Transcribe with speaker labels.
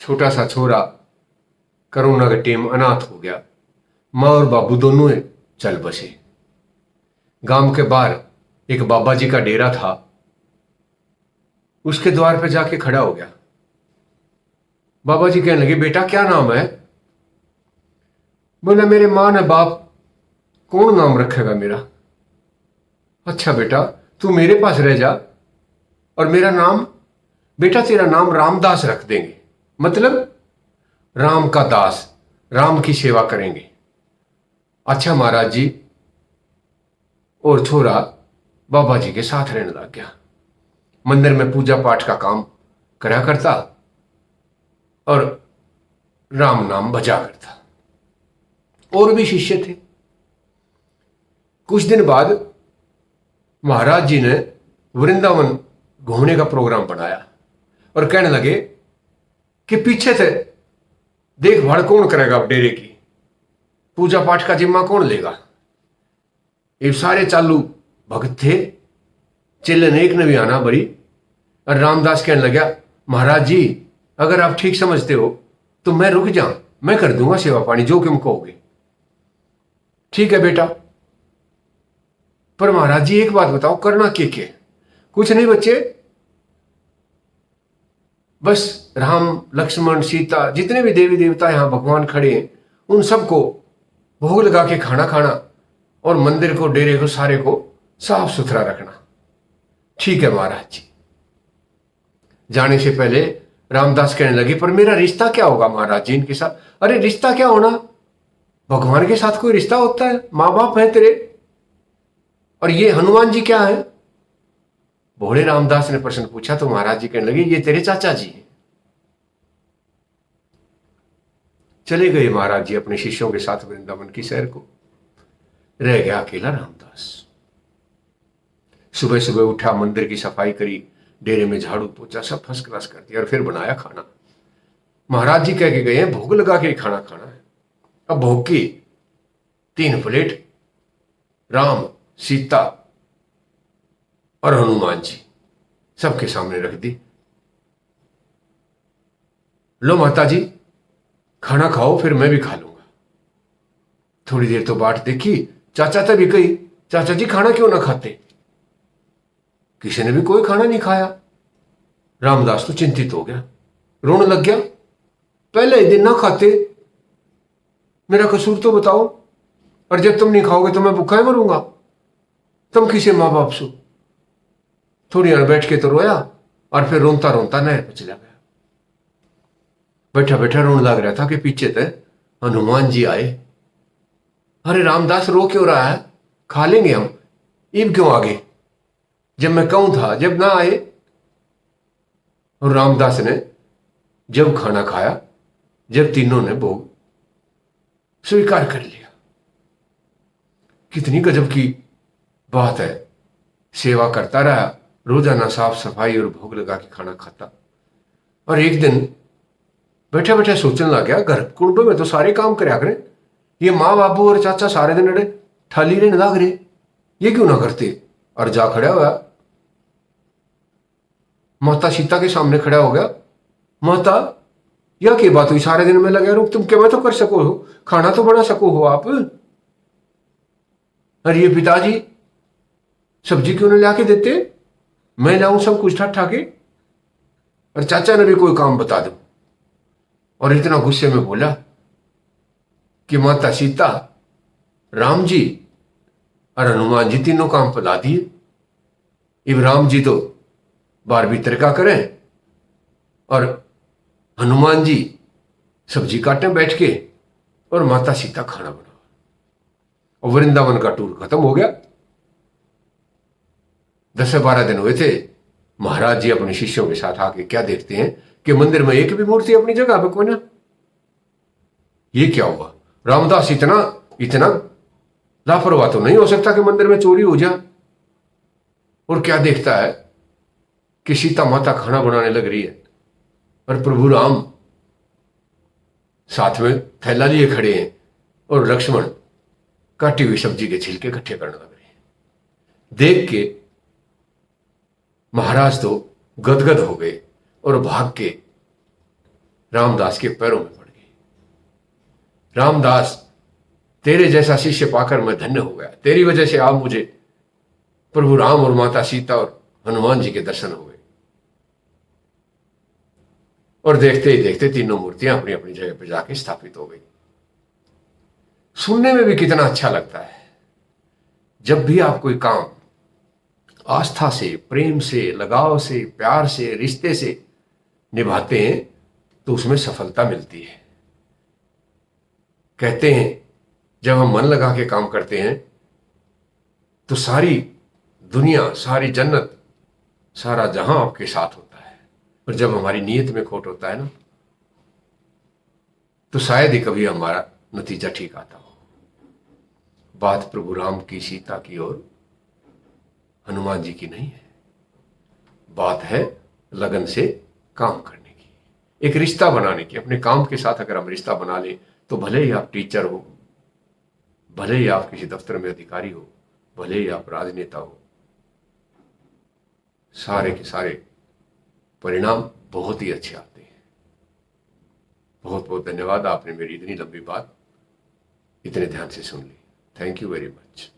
Speaker 1: छोटा सा छोरा करोना के टेम अनाथ हो गया। माँ और बाबू दोनों चल बसे। गांव के बाहर एक बाबा जी का डेरा था, उसके द्वार पे जाके खड़ा हो गया। बाबा जी कहने लगे, बेटा क्या नाम है? बोला, मेरे माँ ने बाप कौन नाम रखेगा मेरा? अच्छा बेटा, तू मेरे पास रह जा और मेरा नाम, बेटा तेरा नाम रामदास रख देंगे, मतलब राम का दास, राम की सेवा करेंगे। अच्छा महाराज जी। और छोरा बाबा जी के साथ रहने लग गया। मंदिर में पूजा पाठ का काम करा करता और राम नाम बजा करता। और भी शिष्य थे। कुछ दिन बाद महाराज जी ने वृंदावन घूमने का प्रोग्राम बनाया और कहने लगे कि पीछे से देखभाल कौन करेगा अब डेरे की, पूजा पाठ का जिम्मा कौन लेगा? ये सारे चालू भक्त थे, चेले ने एक ने भी आना बड़ी। और रामदास कहने लगा, महाराज जी अगर आप ठीक समझते हो तो मैं रुक जाऊं, मैं कर दूंगा सेवा पानी जो तुम कहोगे। ठीक है बेटा, पर महाराज जी एक बात बताओ, करना क्या? कुछ नहीं बच्चे, बस राम लक्ष्मण सीता जितने भी देवी देवता यहां भगवान खड़े हैं उन सबको भोग लगा के खाना खाना और मंदिर को डेरे को सारे को साफ सुथरा रखना। ठीक है महाराज जी। जाने से पहले रामदास कहने लगे, पर मेरा रिश्ता क्या होगा महाराज जी इनके साथ? अरे रिश्ता क्या होना, भगवान के साथ कोई रिश्ता होता है? माँ बाप है तेरे, और ये हनुमान जी क्या है? भोले रामदास ने प्रश्न पूछा तो महाराज जी कहने लगे, ये तेरे चाचा जी हैं। चले गए महाराज जी अपने शिष्यों के साथ वृंदावन की सैर को। रह गया अकेला रामदास। सुबह सुबह उठा, मंदिर की सफाई करी, डेरे में झाड़ू पोछा सब फर्स्ट क्लास कर दिया और फिर बनाया खाना। महाराज जी कह के गए हैं भोग लगा के खाना खाना है। अब भोग की 3 प्लेट राम सीता और हनुमान जी सबके सामने रख दी। लो माता जी खाना खाओ, फिर मैं भी खा लूंगा। थोड़ी देर तो बाट देखी, चाचा तभी कही, चाचा जी खाना क्यों ना खाते? किसी ने भी कोई खाना नहीं खाया। रामदास तो चिंतित हो गया, रोने लग गया। पहले ही दिन ना खाते, मेरा कसूर तो बताओ, और जब तुम नहीं खाओगे तो मैं भूखा ही मरूंगा। तुम किसे माँ बाप सो? थोड़ी देर बैठ के तो रोया और फिर रोता रोता नहर पर चला गया। बैठा बैठा रोने लग रहा था कि पीछे से हनुमान जी आए। अरे रामदास रो क्यों रहा है? खा लेंगे हम, ईब क्यों आगे? जब मैं कहूं था जब ना आए। और रामदास ने जब खाना खाया, जब तीनों ने भोग स्वीकार कर लिया। कितनी गजब की बात है। सेवा करता रहा, रोजाना साफ सफाई और भोग लगा के खाना खाता। और एक दिन बैठे बैठे सोचने लग गया, घर कुंडों में तो सारे काम करया करें, ये माँ बाबू और चाचा सारे दिन अड़े ठाली रहने लग रहे, ये क्यों ना करते? और जा खड़ा हुआ, माता सीता के सामने खड़ा हो गया। माता यह क्या बात हुई, सारे दिन में लगे रुक, तुम क्या मैं तो कर सको हो, खाना तो बना सको हो आप? अरे ये पिताजी सब्जी क्यों नहीं लाके देते, मैं लाऊं सब कुछ ठा ठाके? और चाचा ने भी कोई काम बता दो। और इतना गुस्से में बोला कि माता सीता, राम जी और हनुमान जी तीनों काम पला दिए। अब राम जी तो बार भीतर का करें और हनुमान जी सब्जी काटें बैठ के, और माता सीता खाना बनाओ। और वृंदावन का टूर खत्म हो गया। 10-12 दिन हुए थे। महाराज जी अपने शिष्यों के साथ आके क्या देखते हैं कि मंदिर में एक भी मूर्ति अपनी जगह पे कोई ना। ये क्या हुआ? रामदास इतना इतना लापरवाह तो नहीं हो सकता कि मंदिर में चोरी हो जाए। और क्या देखता है कि सीता माता खाना बनाने लग रही है और प्रभु राम साथ में थैला लिए खड़े हैं और लक्ष्मण काटी हुई सब्जी के छिलके इकट्ठे करने लग रहे हैं। देख के महाराज तो गदगद हो गए और भाग के रामदास के पैरों में पड़ गई। रामदास, तेरे जैसा शिष्य पाकर मैं धन्य हो गया। तेरी वजह से आप मुझे प्रभु राम और माता सीता और हनुमान जी के दर्शन हो गए। और देखते ही देखते तीनों मूर्तियां अपनी अपनी जगह पर जाके स्थापित हो गई। सुनने में भी कितना अच्छा लगता है। जब भी आप कोई काम आस्था से, प्रेम से, लगाव से, प्यार से, रिश्ते से निभाते हैं तो उसमें सफलता मिलती है। कहते हैं जब हम मन लगा के काम करते हैं तो सारी दुनिया, सारी जन्नत, सारा जहां आपके साथ होता है। और जब हमारी नीयत में खोट होता है ना, तो शायद ही कभी हमारा नतीजा ठीक आता हो। बात प्रभु राम की, सीता की और हनुमान जी की नहीं है। बात है लगन से काम करने की, एक रिश्ता बनाने की। अपने काम के साथ अगर हम रिश्ता बना लें तो भले ही आप टीचर हो, भले ही आप किसी दफ्तर में अधिकारी हो, भले ही आप राजनेता हो, सारे के सारे परिणाम बहुत ही अच्छे आते हैं। बहुत बहुत धन्यवाद, आपने मेरी इतनी लंबी बात इतने ध्यान से सुन ली। Thank you very much.